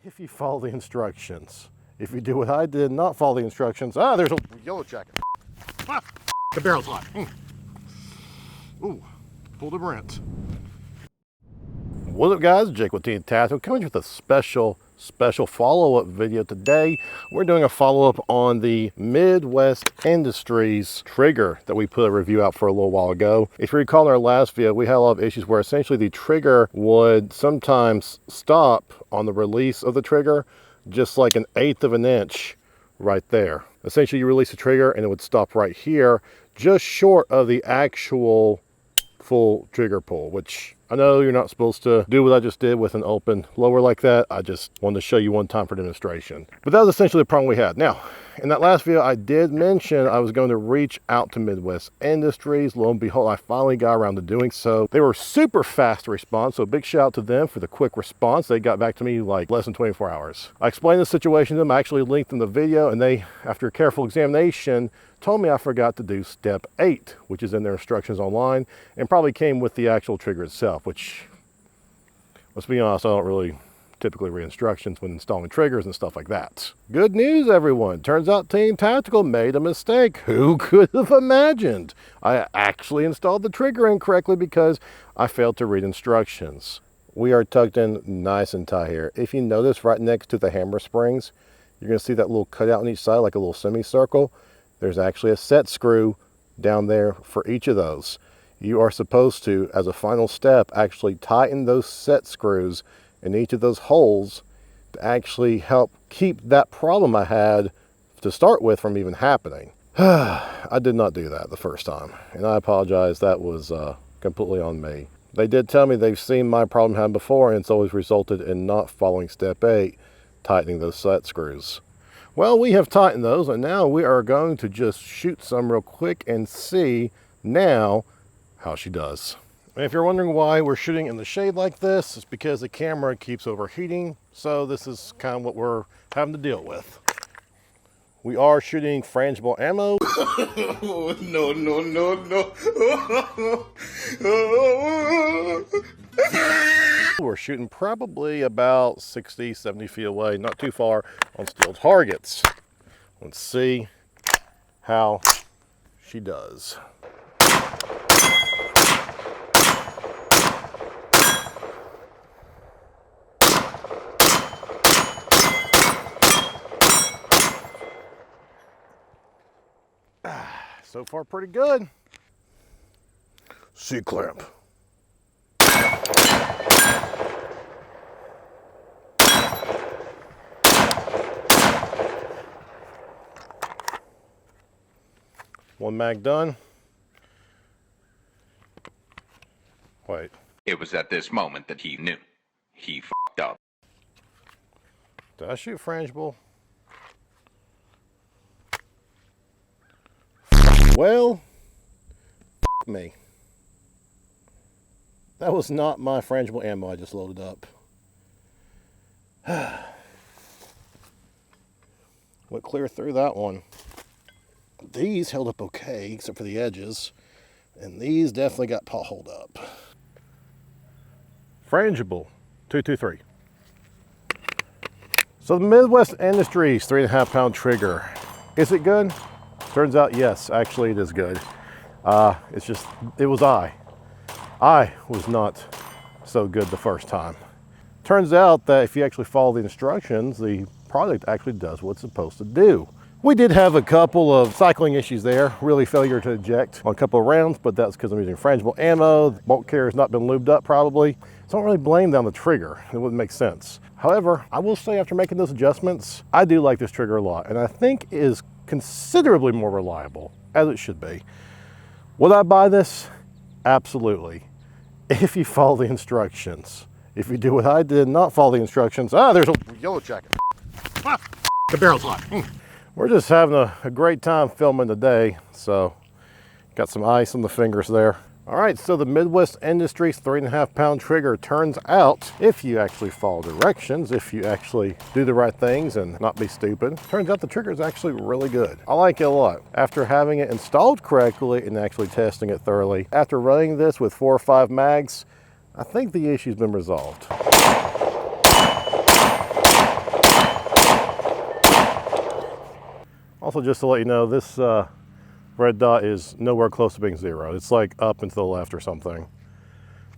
if you follow the instructions. If you do what I did, not follow the instructions, there's a yellow jacket. The barrel's hot. Ooh, pulled a Brent. What's up, guys? Jake with Team Tactical coming with a special follow-up video today. We're doing a follow-up on the Midwest Industries trigger that we put a review out for a little while ago. If you recall in our last video, we had a lot of issues where essentially the trigger would sometimes stop on the release of the trigger, just like 1/8 of an inch right there. Essentially, you release the trigger and it would stop right here, just short of the actual full trigger pull, which I know you're not supposed to do what I just did with an open lower like that. I just wanted to show you one time for demonstration. But that was essentially the problem we had. Now, in that last video, I did mention I was going to reach out to Midwest Industries. Lo and behold, I finally got around to doing so. They were super fast to respond, so big shout out to them for the quick response. They got back to me like less than 24 hours. I explained the situation to them. I actually linked them the video, and they, after a careful examination, told me I forgot to do step 8, which is in their instructions online, and probably came with the actual trigger itself, which, let's be honest, I don't really typically read instructions when installing triggers and stuff like that. Good news, everyone. Turns out Team Tactical made a mistake. Who could have imagined? I actually installed the trigger incorrectly because I failed to read instructions. We are tucked in nice and tight here. If you notice right next to the hammer springs, you're going to see that little cutout on each side, like a little semicircle. There's actually a set screw down there for each of those. You are supposed to, as a final step, actually tighten those set screws in each of those holes to actually help keep that problem I had to start with from even happening. I did not do that the first time, and I apologize. That was completely on me. They did tell me they've seen my problem happen before, and it's always resulted in not following step 8, tightening those set screws. Well, we have tightened those, and now we are going to just shoot some real quick and see now how she does. And if you're wondering why we're shooting in the shade like this, it's because the camera keeps overheating, so this is kind of what we're having to deal with. We are shooting frangible ammo. No. We're shooting probably about 60, 70 feet away, not too far, on steel targets. Let's see how she does. So far, pretty good. C-clamp. One mag done. Wait. It was at this moment that he knew. He f***ed up. Did I shoot frangible? Well, me. That was not my frangible ammo I just loaded up. Went clear through that one. These held up okay, except for the edges. And these definitely got potholed up. Frangible 223. So the Midwest Industries 3.5 pound trigger. Is it good? Turns out, yes, actually it is good. It's just, it was I was not so good the first time. Turns out that if you actually follow the instructions, the product actually does what it's supposed to do. We did have a couple of cycling issues there, really failure to eject on a couple of rounds, but that's because I'm using frangible ammo. The bolt carrier has not been lubed up probably. So I don't really blame down the trigger. It wouldn't make sense. However, I will say after making those adjustments, I do like this trigger a lot, and I think it is considerably more reliable, as it should be. Would I buy this? Absolutely. If you follow the instructions. If you do what I did, not follow the instructions, there's a yellow jacket. The barrel's hot. We're just having a great time filming today, so got some ice on the fingers there. All right, so the Midwest Industries 3.5 pound trigger turns out, if you actually follow directions, if you actually do the right things and not be stupid, turns out the trigger is actually really good. I like it a lot. After having it installed correctly and actually testing it thoroughly, after running this with 4 or 5 mags, I think the issue's been resolved. Also, just to let you know, this red dot is nowhere close to being 0. It's like up and to the left or something.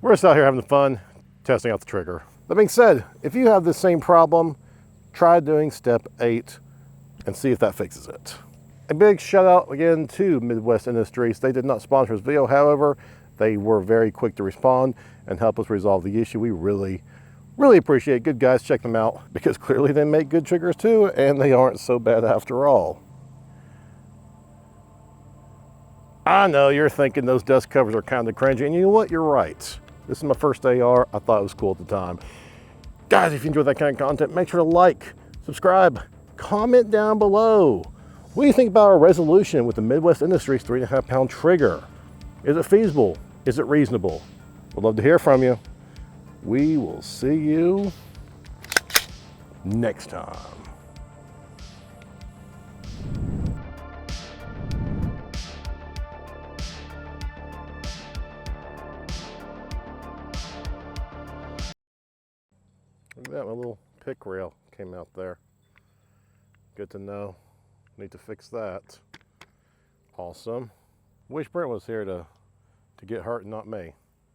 We're just out here having fun, testing out the trigger. That being said, if you have this same problem, try doing step 8 and see if that fixes it. A big shout out again to Midwest Industries. They did not sponsor this video, however, they were very quick to respond and help us resolve the issue. We really appreciate it. Good guys, check them out because clearly they make good triggers too, and they aren't so bad after all. I know you're thinking those dust covers are kind of cringy, and you know what? You're right. This is my first AR. I thought it was cool at the time. Guys, if you enjoy that kind of content, make sure to like, subscribe, comment down below. What do you think about our resolution with the Midwest Industries 3.5 pound trigger? Is it feasible? Is it reasonable? We'd love to hear from you. We will see you next time. Look at that, my little pick rail came out there. Good to know. Need to fix that. Awesome. Wish Brent was here to get hurt and not me.